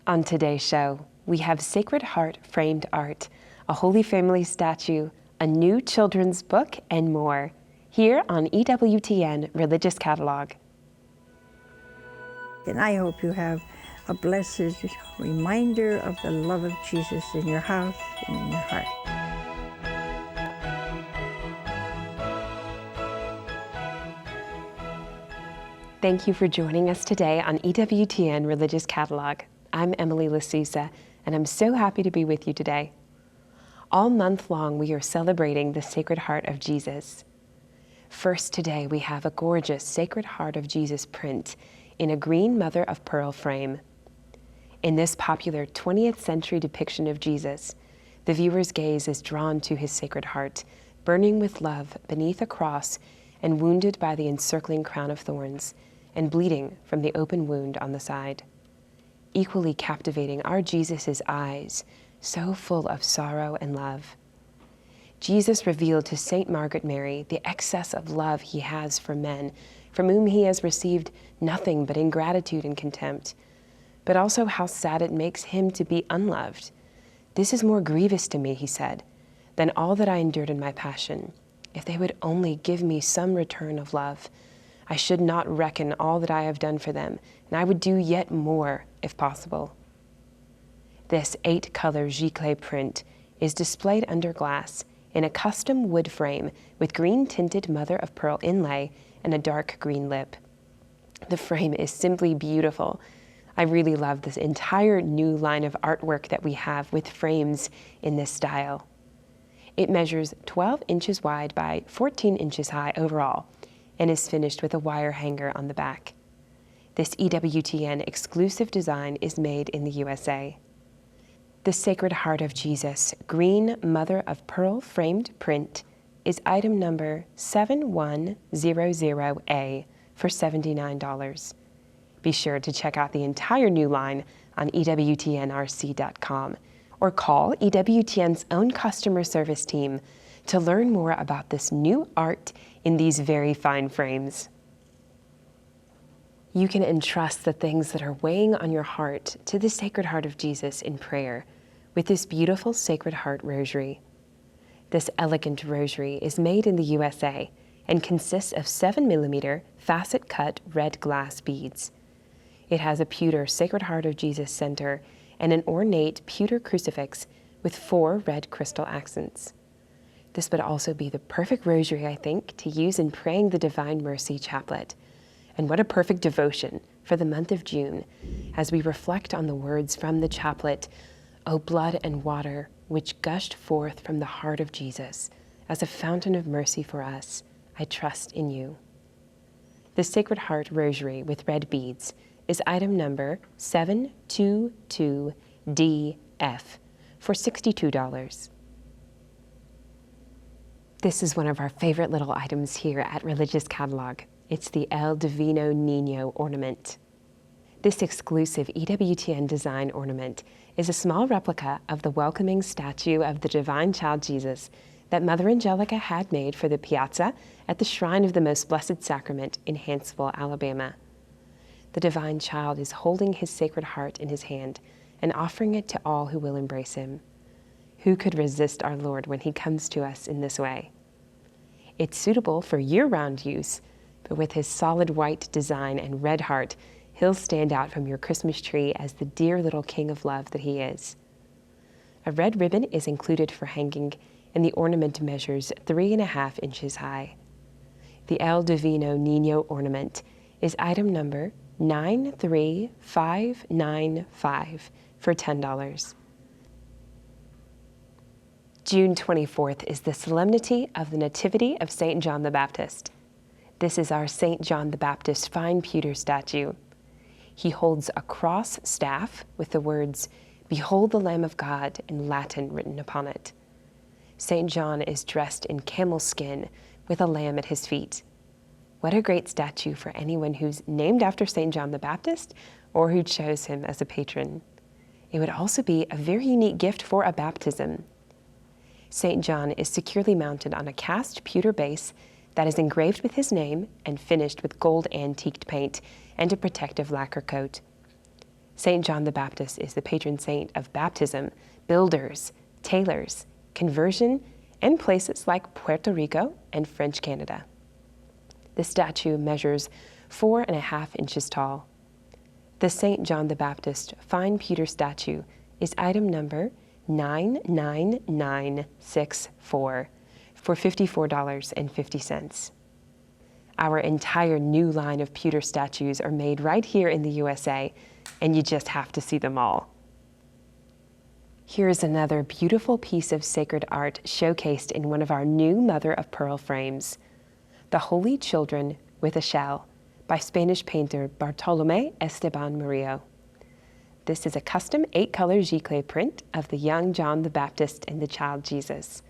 On today's show, we have Sacred Heart framed art, a Holy Family statue, a new children's book, and more, here on EWTN Religious Catalog. And I hope you have a blessed reminder of the love of Jesus in your house and in your heart. Thank you for joining us today on EWTN Religious Catalog. I'm Emily Lasusa, and I'm so happy to be with you today. All month long, we are celebrating the Sacred Heart of Jesus. First today, we have a gorgeous Sacred Heart of Jesus print in a green mother-of-pearl frame. In this popular 20th century depiction of Jesus, the viewer's gaze is drawn to his Sacred Heart, burning with love beneath a cross and wounded by the encircling crown of thorns, and bleeding from the open wound on the side. Equally captivating are Jesus' eyes, so full of sorrow and love. Jesus revealed to St. Margaret Mary the excess of love he has for men, from whom he has received nothing but ingratitude and contempt, but also how sad it makes him to be unloved. "This is more grievous to me," he said, "than all that I endured in my passion. If they would only give me some return of love, I should not reckon all that I have done for them, and I would do yet more, if possible." This 8-color giclée print is displayed under glass in a custom wood frame with green-tinted mother-of-pearl inlay and a dark green lip. The frame is simply beautiful. I really love this entire new line of artwork that we have with frames in this style. It measures 12 inches wide by 14 inches high overall, and is finished with a wire hanger on the back. This EWTN exclusive design is made in the USA. The Sacred Heart of Jesus green mother-of-pearl framed print is item number 7100A for $79. Be sure to check out the entire new line on EWTNRC.com or call EWTN's own customer service team to learn more about this new art in these very fine frames. You can entrust the things that are weighing on your heart to the Sacred Heart of Jesus in prayer with this beautiful Sacred Heart rosary. This elegant rosary is made in the USA and consists of 7mm facet-cut red glass beads. It has a pewter Sacred Heart of Jesus center and an ornate pewter crucifix with 4 red crystal accents. This would also be the perfect rosary, I think, to use in praying the Divine Mercy Chaplet. And what a perfect devotion for the month of June as we reflect on the words from the chaplet, "O blood and water, which gushed forth from the heart of Jesus, as a fountain of mercy for us, I trust in you." The Sacred Heart Rosary with red beads is item number 722DF for $62. This is one of our favorite little items here at Religious Catalog. It's the El Divino Niño ornament. This exclusive EWTN design ornament is a small replica of the welcoming statue of the Divine Child Jesus that Mother Angelica had made for the piazza at the Shrine of the Most Blessed Sacrament in Huntsville, Alabama. The Divine Child is holding his Sacred Heart in his hand and offering it to all who will embrace him. Who could resist our Lord when he comes to us in this way? It's suitable for year-round use, but with his solid white design and red heart, he'll stand out from your Christmas tree as the dear little King of Love that he is. A red ribbon is included for hanging, and the ornament measures 3.5 inches high. The El Divino Niño ornament is item number 93595 for $10. June 24th is the Solemnity of the Nativity of St. John the Baptist. This is our St. John the Baptist fine pewter statue. He holds a cross staff with the words, "Behold the Lamb of God," in Latin written upon it. St. John is dressed in camel skin with a lamb at his feet. What a great statue for anyone who's named after St. John the Baptist or who chose him as a patron. It would also be a very unique gift for a baptism. St. John is securely mounted on a cast pewter base that is engraved with his name and finished with gold antiqued paint and a protective lacquer coat. St. John the Baptist is the patron saint of baptism, builders, tailors, conversion, and places like Puerto Rico and French Canada. The statue measures 4.5 inches tall. The St. John the Baptist fine pewter statue is item number 99964 for $54.50. Our entire new line of pewter statues are made right here in the USA, and you just have to see them all. Here's another beautiful piece of sacred art showcased in one of our new mother-of-pearl frames, The Holy Children with a Shell by Spanish painter Bartolomé Esteban Murillo. This is a custom 8-color giclée print of the young John the Baptist and the child Jesus.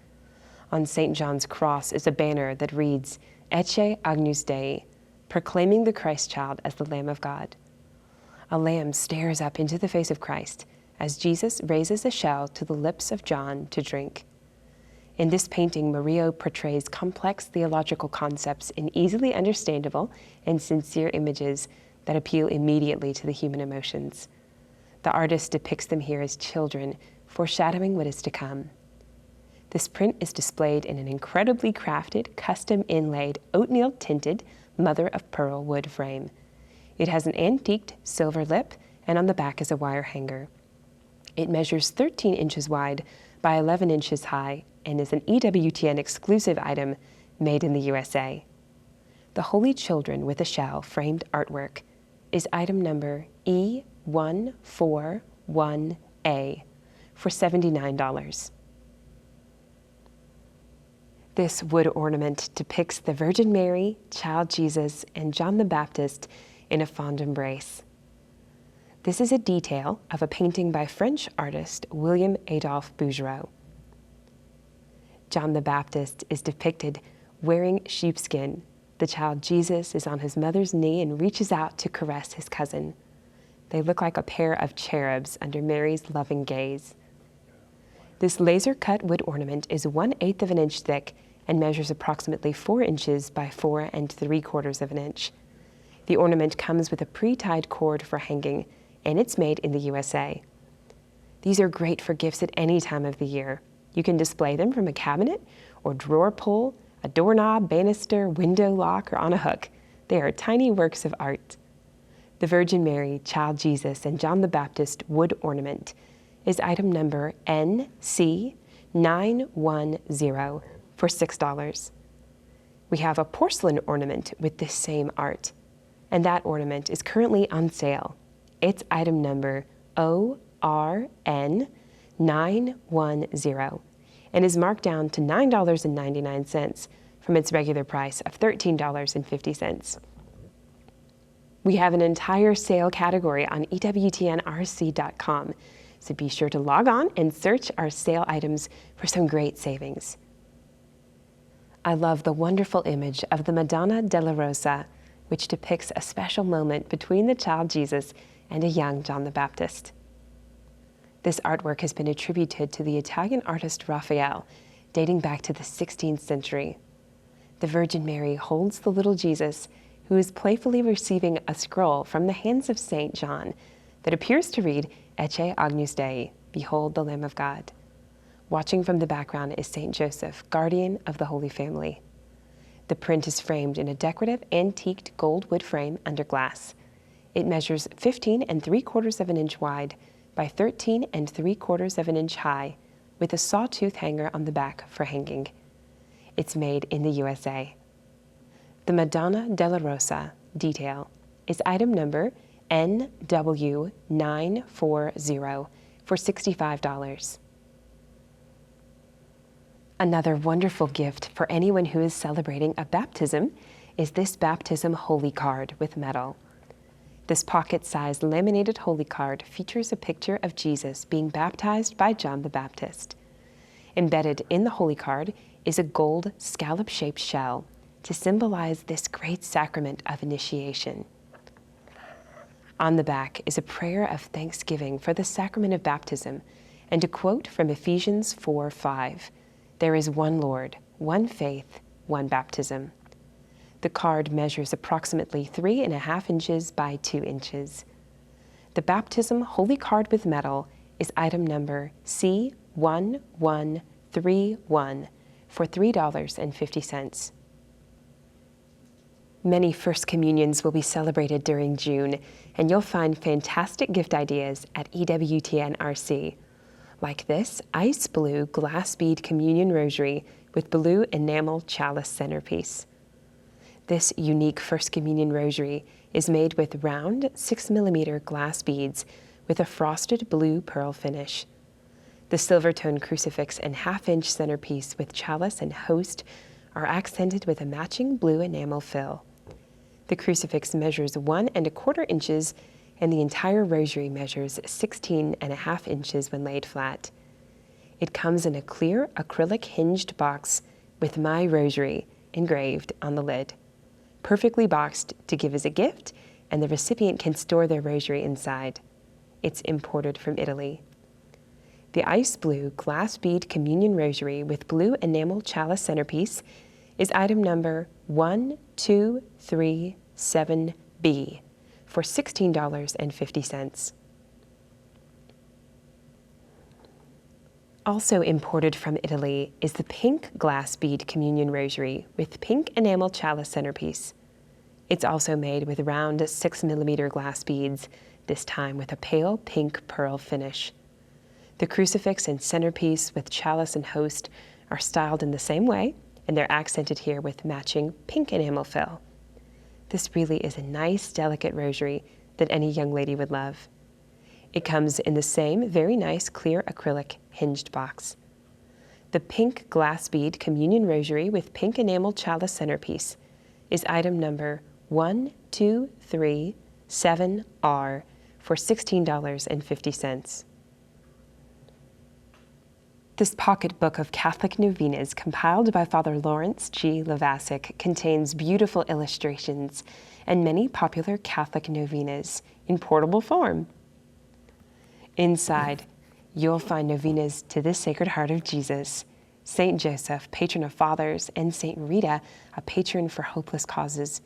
On St. John's cross is a banner that reads, Ecce Agnus Dei, proclaiming the Christ child as the Lamb of God. A lamb stares up into the face of Christ as Jesus raises a shell to the lips of John to drink. In this painting, Murillo portrays complex theological concepts in easily understandable and sincere images that appeal immediately to the human emotions. The artist depicts them here as children, foreshadowing what is to come. This print is displayed in an incredibly crafted, custom inlaid, oatmeal-tinted, mother-of-pearl wood frame. It has an antiqued silver lip, and on the back is a wire hanger. It measures 13 inches wide by 11 inches high and is an EWTN exclusive item made in the USA. The Holy Children with a Shell framed artwork is item number E141A for $79. This wood ornament depicts the Virgin Mary, Child Jesus, and John the Baptist in a fond embrace. This is a detail of a painting by French artist William Adolphe Bouguereau. John the Baptist is depicted wearing sheepskin. The child Jesus is on his mother's knee and reaches out to caress his cousin. They look like a pair of cherubs under Mary's loving gaze. This laser-cut wood ornament is 1/8 of an inch thick and measures approximately 4 inches by 4 3/4 of an inch. The ornament comes with a pre-tied cord for hanging, and it's made in the USA. These are great for gifts at any time of the year. You can display them from a cabinet or drawer pull, a doorknob, banister, window lock, or on a hook. They are tiny works of art. The Virgin Mary, Child Jesus, and John the Baptist wood ornament is item number NC910 for $6. We have a porcelain ornament with this same art, and that ornament is currently on sale. It's item number ORN910 and is marked down to $9.99 from its regular price of $13.50. We have an entire sale category on EWTNRC.com, so be sure to log on and search our sale items for some great savings. I love the wonderful image of the Madonna della Rosa, which depicts a special moment between the child Jesus and a young John the Baptist. This artwork has been attributed to the Italian artist Raphael, dating back to the 16th century. The Virgin Mary holds the little Jesus, who is playfully receiving a scroll from the hands of St. John that appears to read, Ecce Agnus Dei, Behold the Lamb of God. Watching from the background is St. Joseph, guardian of the Holy Family. The print is framed in a decorative antiqued gold wood frame under glass. It measures 15 3/4 of an inch wide by 13 3/4 of an inch high, with a sawtooth hanger on the back for hanging. It's made in the USA. The Madonna della Rosa detail is item number NW940 for $65. Another wonderful gift for anyone who is celebrating a baptism is this baptism holy card with medal. This pocket-sized laminated holy card features a picture of Jesus being baptized by John the Baptist. Embedded in the holy card is a gold scallop-shaped shell to symbolize this great sacrament of initiation. On the back is a prayer of thanksgiving for the sacrament of baptism and a quote from Ephesians 4:5. There is one Lord, one faith, one baptism. The card measures approximately 3.5 inches by 2 inches. The Baptism Holy Card with Medal is item number C1131 for $3.50. Many First Communions will be celebrated during June, and you'll find fantastic gift ideas at EWTN RC, like this ice blue glass bead communion rosary with blue enamel chalice centerpiece. This unique First Communion rosary is made with round 6mm glass beads with a frosted blue pearl finish. The silver-tone crucifix and half-inch centerpiece with chalice and host are accented with a matching blue enamel fill. The crucifix measures 1 1/4 inches, and the entire rosary measures 16.5 inches when laid flat. It comes in a clear acrylic hinged box with My Rosary engraved on the lid, perfectly boxed to give as a gift, and the recipient can store their rosary inside. It's imported from Italy. The ice blue glass bead communion rosary with blue enamel chalice centerpiece is item number 1237B for $16.50. Also imported from Italy is the pink glass bead communion rosary with pink enamel chalice centerpiece. It's also made with round 6mm glass beads, this time with a pale pink pearl finish. The crucifix and centerpiece with chalice and host are styled in the same way, and they're accented here with matching pink enamel fill. This really is a nice, delicate rosary that any young lady would love. It comes in the same very nice clear acrylic hinged box. The pink glass bead communion rosary with pink enamel chalice centerpiece is item number 1237R for $16.50. This pocket book of Catholic novenas, compiled by Father Lawrence G. Lavasic, contains beautiful illustrations and many popular Catholic novenas in portable form. Inside, you'll find novenas to the Sacred Heart of Jesus, Saint Joseph, patron of fathers, and Saint Rita, a patron for hopeless causes,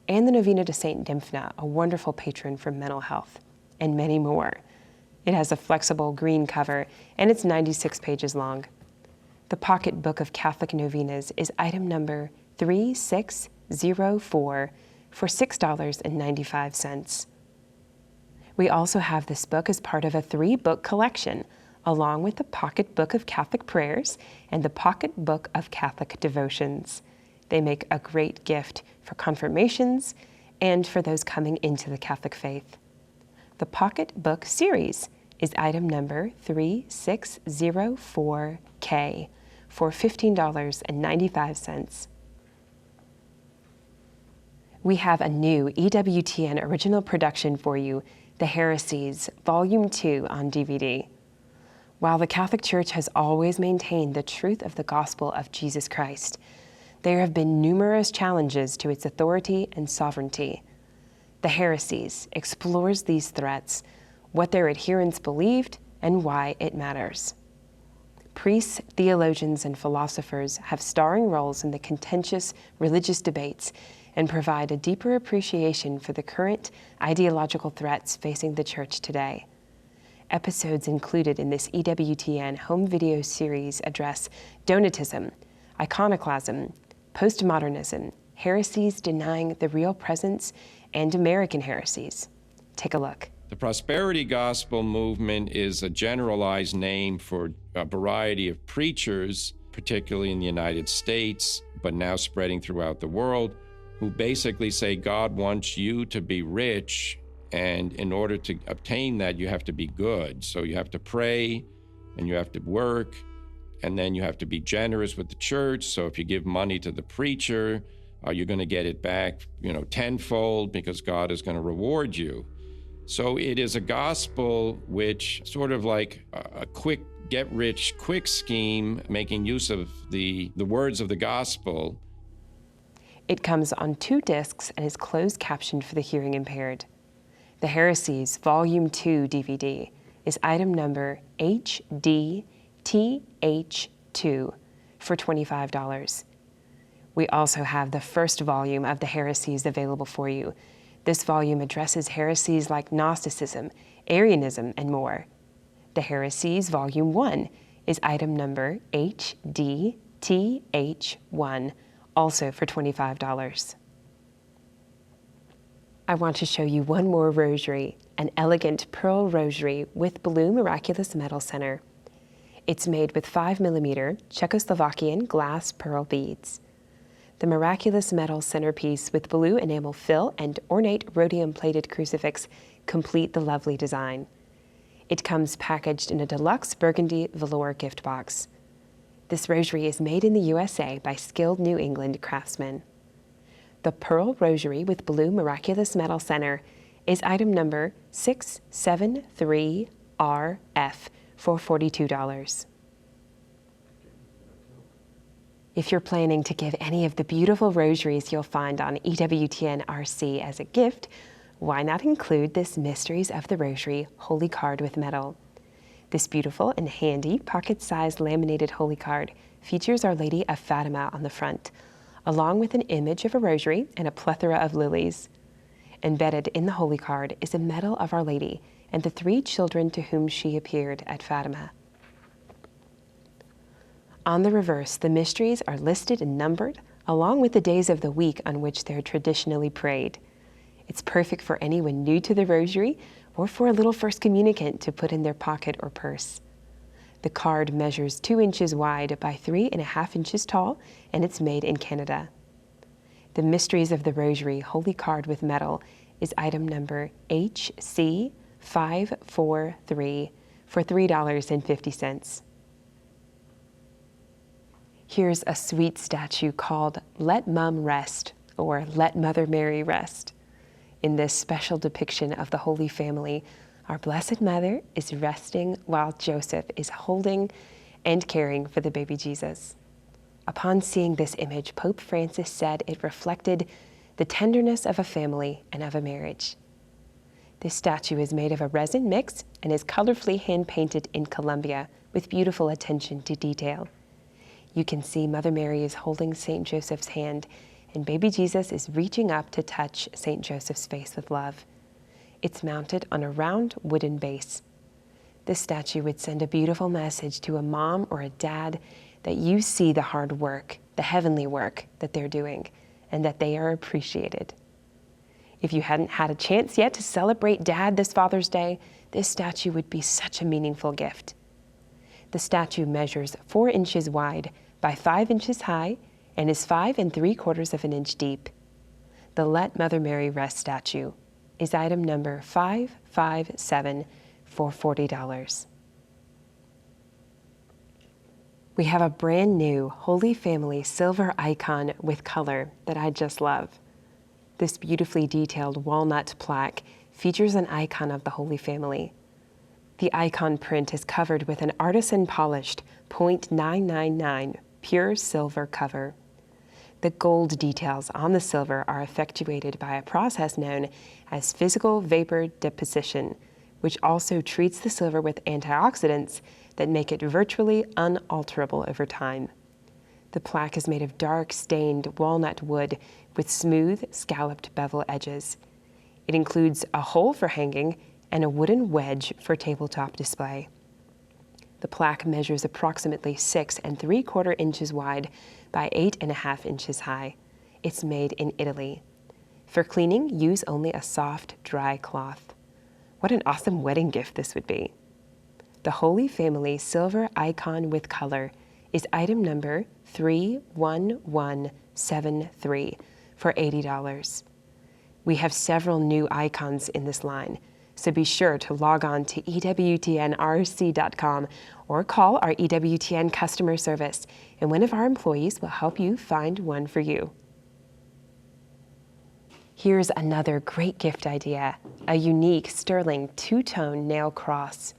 and the novena to Saint Dymphna, a wonderful patron for mental health, and many more. It has a flexible green cover, and it's 96 pages long. The Pocket Book of Catholic Novenas is item number 3604 for $6.95. We also have this book as part of a 3-book collection, along with the Pocket Book of Catholic Prayers and the Pocket Book of Catholic Devotions. They make a great gift for confirmations and for those coming into the Catholic faith. The Pocket Book Series is item number 3604K for $15.95. We have a new EWTN original production for you, The Heresies, Volume 2 on DVD. While the Catholic Church has always maintained the truth of the gospel of Jesus Christ, there have been numerous challenges to its authority and sovereignty. The Heresies explores these threats, what their adherents believed, and why it matters. Priests, theologians, and philosophers have starring roles in the contentious religious debates and provide a deeper appreciation for the current ideological threats facing the Church today. Episodes included in this EWTN home video series address Donatism, Iconoclasm, Postmodernism, Heresies denying the real presence, and American heresies. Take a look. The prosperity gospel movement is a generalized name for a variety of preachers, particularly in the United States, but now spreading throughout the world, who basically say God wants you to be rich, and in order to obtain that, you have to be good. So you have to pray, and you have to work, and then you have to be generous with the church. So if you give money to the preacher, you're going to get it back, tenfold, because God is going to reward you. So it is a gospel which sort of like a quick get-rich-quick scheme, making use of the words of the gospel. It comes on 2 discs and is closed captioned for the hearing impaired. The Heresies Volume 2 DVD is item number HDTH2 for $25. We also have the first volume of the Heresies available for you. This volume addresses heresies like Gnosticism, Arianism, and more. The Heresies Volume 1 is item number HDTH1, also for $25. I want to show you one more rosary, an elegant pearl rosary with blue miraculous metal center. It's made with 5mm Czechoslovakian glass pearl beads. The miraculous metal centerpiece with blue enamel fill and ornate rhodium-plated crucifix complete the lovely design. It comes packaged in a deluxe burgundy velour gift box. This rosary is made in the USA by skilled New England craftsmen. The pearl rosary with blue miraculous metal center is item number 673RF for $42. If you're planning to give any of the beautiful rosaries you'll find on EWTN RC as a gift, why not include this Mysteries of the Rosary Holy Card with metal? This beautiful and handy pocket-sized laminated holy card features Our Lady of Fatima on the front, along with an image of a rosary and a plethora of lilies. Embedded in the holy card is a medal of Our Lady and the 3 children to whom she appeared at Fatima. On the reverse, the mysteries are listed and numbered, along with the days of the week on which they're traditionally prayed. It's perfect for anyone new to the rosary or for a little first communicant to put in their pocket or purse. The card measures 2 inches wide by 3.5 inches tall, and it's made in Canada. The Mysteries of the Rosary Holy Card with Metal is item number HC543 for $3.50. Here's a sweet statue called Let Mum Rest, or Let Mother Mary Rest. In this special depiction of the Holy Family, our Blessed Mother is resting while Joseph is holding and caring for the baby Jesus. Upon seeing this image, Pope Francis said it reflected the tenderness of a family and of a marriage. This statue is made of a resin mix and is colorfully hand-painted in Colombia with beautiful attention to detail. You can see Mother Mary is holding St. Joseph's hand, and baby Jesus is reaching up to touch St. Joseph's face with love. It's mounted on a round wooden base. This statue would send a beautiful message to a mom or a dad that you see the hard work, the heavenly work that they're doing, and that they are appreciated. If you hadn't had a chance yet to celebrate Dad this Father's Day, this statue would be such a meaningful gift. The statue measures 4 inches wide by 5 inches high and is 5 3/4 of an inch deep. The Let Mother Mary Rest statue is item number 557 for $40. We have a brand new Holy Family silver icon with color that I just love. This beautifully detailed walnut plaque features an icon of the Holy Family. The icon print is covered with an artisan-polished .999 pure silver cover. The gold details on the silver are effectuated by a process known as physical vapor deposition, which also treats the silver with antioxidants that make it virtually unalterable over time. The plaque is made of dark stained walnut wood with smooth scalloped bevel edges. It includes a hole for hanging and a wooden wedge for tabletop display. The plaque measures approximately 6 3/4 inches wide by 8.5 inches high. It's made in Italy. For cleaning, use only a soft, dry cloth. What an awesome wedding gift this would be. The Holy Family silver icon with color is item number 31173 for $80. We have several new icons in this line, so be sure to log on to EWTNRC.com or call our EWTN customer service, and one of our employees will help you find one for you. Here's another great gift idea, a unique sterling two-tone nail cross.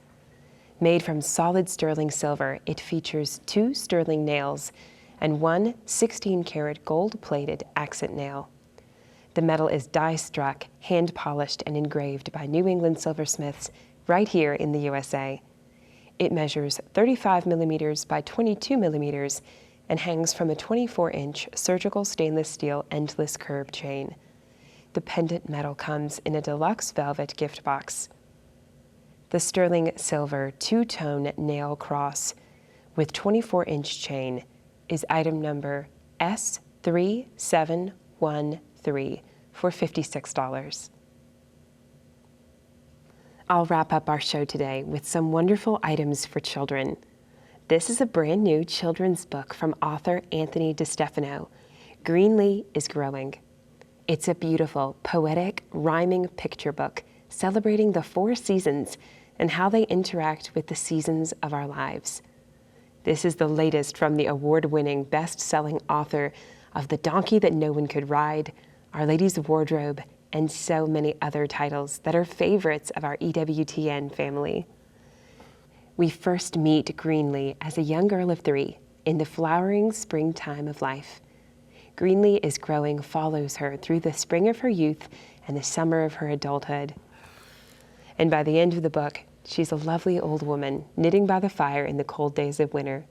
Made from solid sterling silver, it features 2 sterling nails and 1 16-karat gold-plated accent nail. The metal is die-struck, hand-polished, and engraved by New England silversmiths right here in the USA. It measures 35 millimeters by 22 millimeters and hangs from a 24-inch surgical stainless steel endless curve chain. The pendant metal comes in a deluxe velvet gift box. The sterling silver two-tone nail cross with 24-inch chain is item number S3713 for $56. I'll wrap up our show today with some wonderful items for children. This is a brand new children's book from author Anthony DeStefano. Greenlee is Growing. It's a beautiful, poetic, rhyming picture book celebrating the 4 seasons and how they interact with the seasons of our lives. This is the latest from the award-winning, best-selling author of The Donkey That No One Could Ride, Our Lady's Wardrobe, and so many other titles that are favorites of our EWTN family. We first meet Greenlee as a young girl of 3 in the flowering springtime of life. Greenlee is Growing follows her through the spring of her youth and the summer of her adulthood. And by the end of the book, she's a lovely old woman knitting by the fire in the cold days of winter.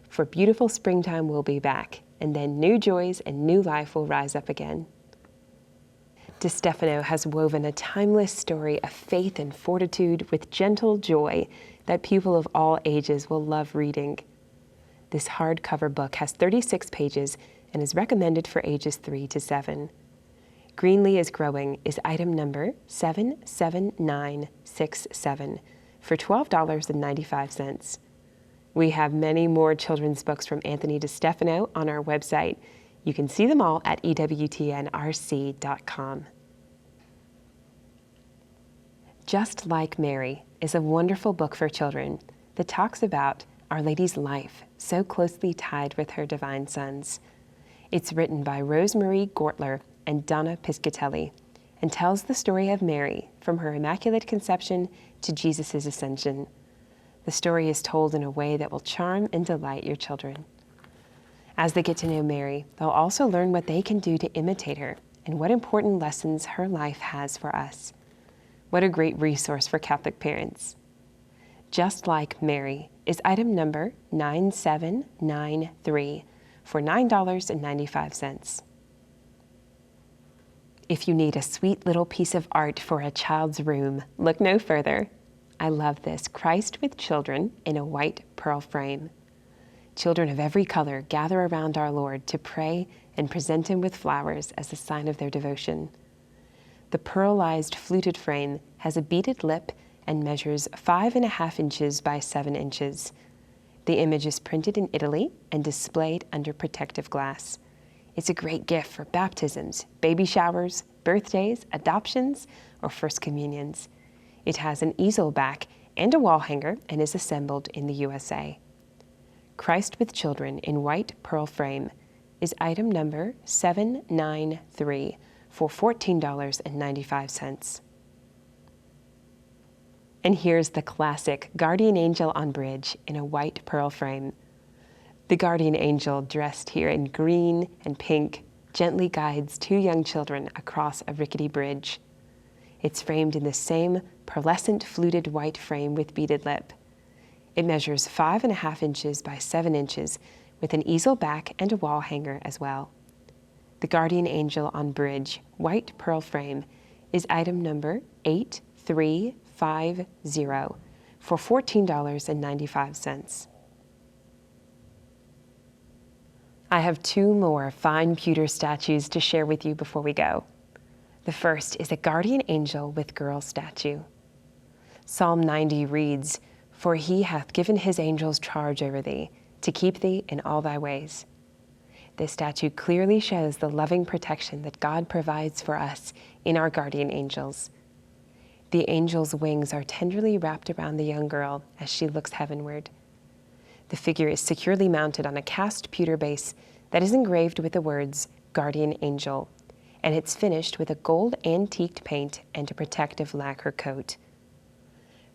For beautiful springtime will be back, and then new joys and new life will rise up again. DeStefano has woven a timeless story of faith and fortitude with gentle joy that people of all ages will love reading. This hardcover book has 36 pages and is recommended for ages 3 to 7. Greenlee is Growing is item number 77967 for $12.95. We have many more children's books from Anthony DeStefano on our website. You can see them all at EWTNRC.com. Just Like Mary is a wonderful book for children that talks about Our Lady's life, so closely tied with her divine sons. It's written by Rosemarie Gortler and Donna Piscatelli and tells the story of Mary from her Immaculate Conception to Jesus' Ascension. The story is told in a way that will charm and delight your children. As they get to know Mary, they'll also learn what they can do to imitate her and what important lessons her life has for us. What a great resource for Catholic parents. Just Like Mary is item number 9793 for $9.95. If you need a sweet little piece of art for a child's room, look no further. I love this Christ with Children in a white pearl frame. Children of every color gather around our Lord to pray and present Him with flowers as a sign of their devotion. The pearlized fluted frame has a beaded lip and measures 5.5 inches by 7 inches. The image is printed in Italy and displayed under protective glass. It's a great gift for baptisms, baby showers, birthdays, adoptions, or first communions. It has an easel back and a wall hanger and is assembled in the USA. Christ with Children in white pearl frame is item number 793 for $14.95. And here's the classic Guardian Angel on Bridge in a white pearl frame. The guardian angel, dressed here in green and pink, gently guides 2 young children across a rickety bridge. It's framed in the same pearlescent fluted white frame with beaded lip. It measures 5.5 inches by 7 inches with an easel back and a wall hanger as well. The Guardian Angel on Bridge white pearl frame is item number 8350 for $14.95. I have 2 more fine pewter statues to share with you before we go. The first is a guardian angel with girl statue. Psalm 90 reads, "For he hath given his angels charge over thee, to keep thee in all thy ways." This statue clearly shows the loving protection that God provides for us in our guardian angels. The angel's wings are tenderly wrapped around the young girl as she looks heavenward. The figure is securely mounted on a cast pewter base that is engraved with the words, Guardian Angel, and it's finished with a gold antiqued paint and a protective lacquer coat.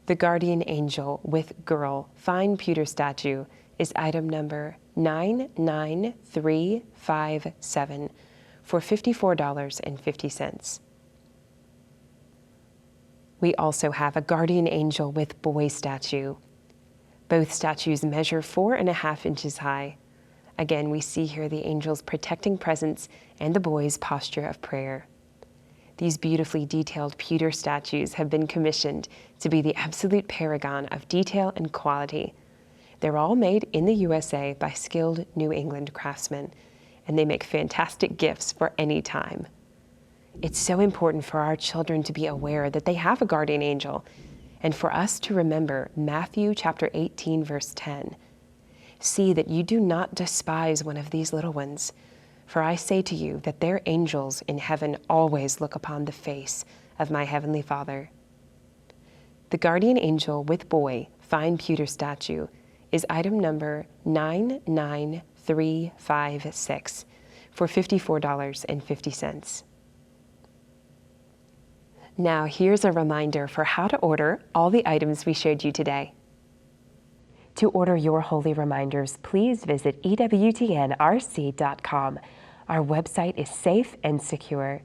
The Guardian Angel with Girl fine pewter statue is item number 99357 for $54.50. We also have a Guardian Angel with Boy statue. Both statues measure 4.5 inches high. Again, we see here the angel's protecting presence and the boy's posture of prayer. These beautifully detailed pewter statues have been commissioned to be the absolute paragon of detail and quality. They're all made in the USA by skilled New England craftsmen, and they make fantastic gifts for any time. It's so important for our children to be aware that they have a guardian angel, and for us to remember Matthew chapter 18, verse 10. See that you do not despise one of these little ones, for I say to you that their angels in heaven always look upon the face of my heavenly Father. The guardian angel with boy fine pewter statue is item number 99356 for $54.50. Now here's a reminder for how to order all the items we showed you today. To order your holy reminders, please visit EWTNRC.com. Our website is safe and secure.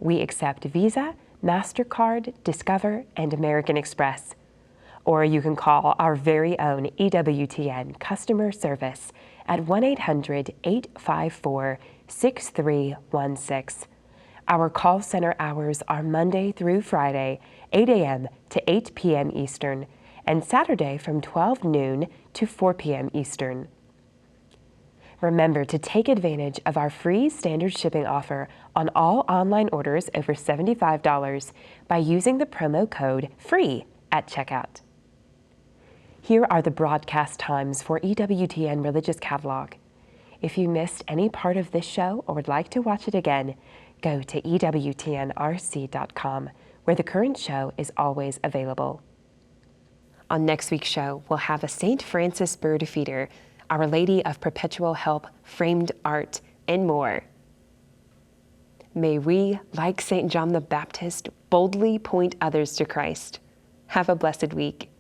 We accept Visa, MasterCard, Discover, and American Express. Or you can call our very own EWTN customer service at 1-800-854-6316. Our call center hours are Monday through Friday, 8 a.m. to 8 p.m. Eastern, and Saturday from 12 noon to 4 p.m. Eastern. Remember to take advantage of our free standard shipping offer on all online orders over $75 by using the promo code FREE at checkout. Here are the broadcast times for EWTN Religious Catalog. If you missed any part of this show or would like to watch it again, go to EWTNRC.com, where the current show is always available. On next week's show, we'll have a St. Francis bird feeder, Our Lady of Perpetual Help, framed art, and more. May we, like St. John the Baptist, boldly point others to Christ. Have a blessed week.